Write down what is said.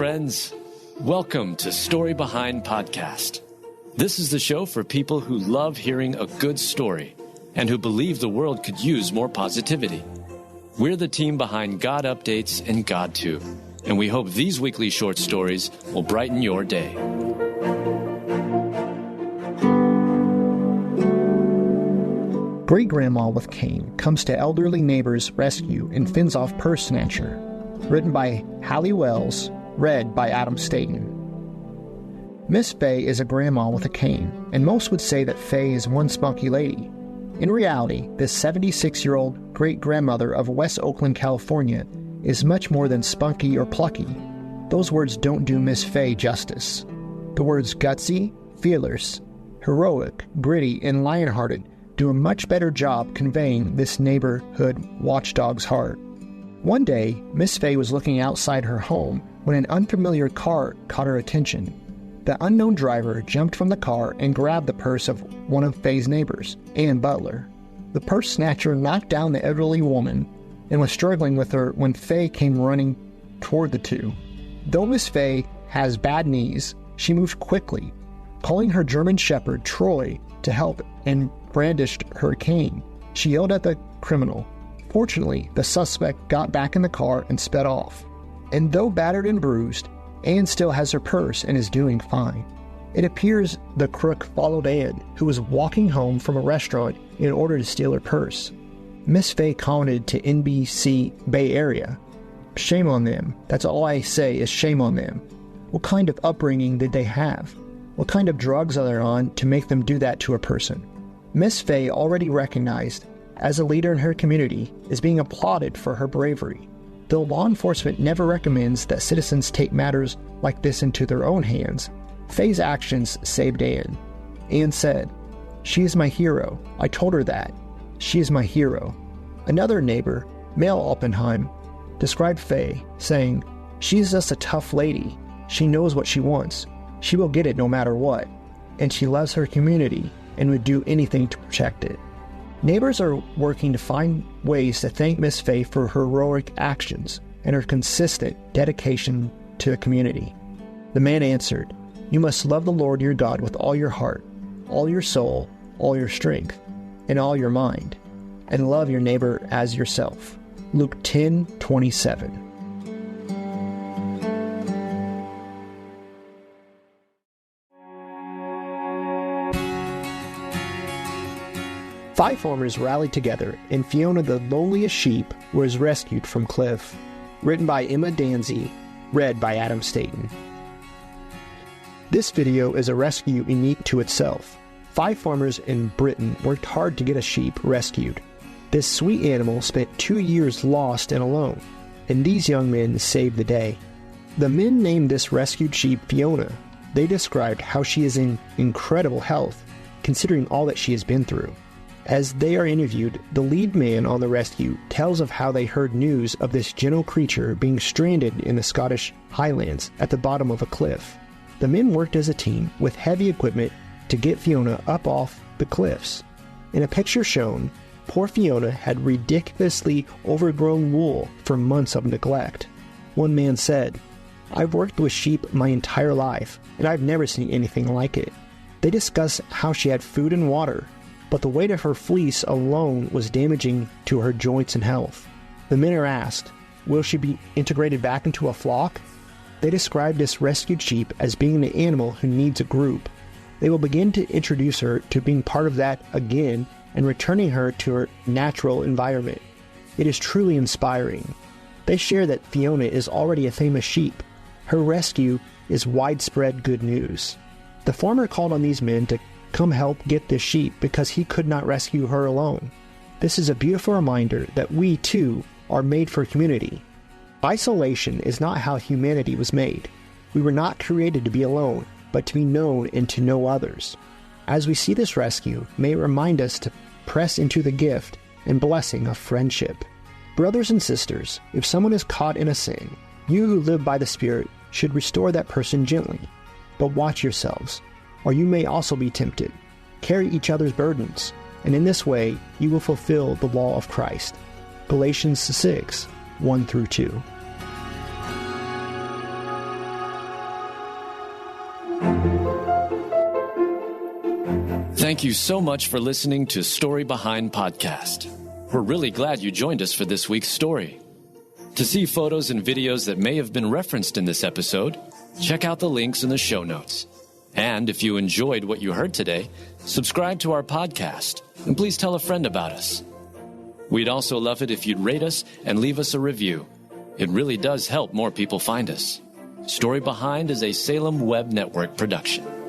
friends. Welcome to Story Behind Podcast. This is the show for people who love hearing a good story and who believe the world could use more positivity. We're the team behind GodUpdates and GodTube, and we hope these weekly short stories will brighten your day. Great-Grandma with Cane comes to elderly neighbor's rescue and fends off purse snatcher. Written by Hallie Wells, read by Adam Staten. Miss Fay is a grandma with a cane, and most would say that Fay is one spunky lady. In reality, this 76-year-old great-grandmother of West Oakland, California, is much more than spunky or plucky. Those words don't do Miss Fay justice. The words gutsy, fearless, heroic, gritty, and lion-hearted do a much better job conveying this neighborhood watchdog's heart. One day, Miss Fay was looking outside her home when an unfamiliar car caught her attention. The unknown driver jumped from the car and grabbed the purse of one of Fay's neighbors, Ann Butler. The purse snatcher knocked down the elderly woman and was struggling with her when Fay came running toward the two. Though Miss Fay has bad knees, she moved quickly, calling her German shepherd Troy to help and brandished her cane. She yelled at the criminal. Fortunately, the suspect got back in the car and sped off. And though battered and bruised, Ann still has her purse and is doing fine. It appears the crook followed Ann, who was walking home from a restaurant in order to steal her purse. Miss Fay commented to NBC Bay Area, "Shame on them. That's all I say is shame on them. What kind of upbringing did they have? What kind of drugs are they on to make them do that to a person?" Miss Fay, already recognized as a leader in her community, is being applauded for her bravery. Though law enforcement never recommends that citizens take matters like this into their own hands, Fay's actions saved Ann. Ann said, "She is my hero. I told her that. She is my hero." Another neighbor, Mel Oppenheim, described Fay, saying, "She is just a tough lady. She knows what she wants. She will get it no matter what. And she loves her community and would do anything to protect it." Neighbors are working to find ways to thank Miss Fay for her heroic actions and her consistent dedication to the community. The man answered, "You must love the Lord your God with all your heart, all your soul, all your strength, and all your mind, and love your neighbor as yourself." Luke 10:27. Five farmers rallied together, and Fiona the loneliest sheep was rescued from cliff. Written by Emma Danzy, read by Adam Staten. This video is a rescue unique to itself. Five farmers in Britain worked hard to get a sheep rescued. This sweet animal spent 2 years lost and alone, and these young men saved the day. The men named this rescued sheep Fiona. They described how she is in incredible health, considering all that she has been through. As they are interviewed, the lead man on the rescue tells of how they heard news of this gentle creature being stranded in the Scottish Highlands at the bottom of a cliff. The men worked as a team with heavy equipment to get Fiona up off the cliffs. In a picture shown, poor Fiona had ridiculously overgrown wool from months of neglect. One man said, "I've worked with sheep my entire life, and I've never seen anything like it." They discuss how she had food and water, but the weight of her fleece alone was damaging to her joints and health. The men are asked, will she be integrated back into a flock? They describe this rescued sheep as being an animal who needs a group. They will begin to introduce her to being part of that again and returning her to her natural environment. It is truly inspiring. They share that Fiona is already a famous sheep. Her rescue is widespread good news. The farmer called on these men to come help get this sheep because he could not rescue her alone. This is a beautiful reminder that we, too, are made for community. Isolation is not how humanity was made. We were not created to be alone, but to be known and to know others. As we see this rescue, may it remind us to press into the gift and blessing of friendship. Brothers and sisters, if someone is caught in a sin, you who live by the Spirit should restore that person gently. But watch yourselves, or you may also be tempted. Carry each other's burdens, and in this way you will fulfill the law of Christ. Galatians 6:1-2. Thank you so much for listening to Story Behind Podcast. We're really glad you joined us for this week's story. To see photos and videos that may have been referenced in this episode, check out the links in the show notes. And if you enjoyed what you heard today, subscribe to our podcast, and please tell a friend about us. We'd also love it if you'd rate us and leave us a review. It really does help more people find us. Story Behind is a Salem Web Network production.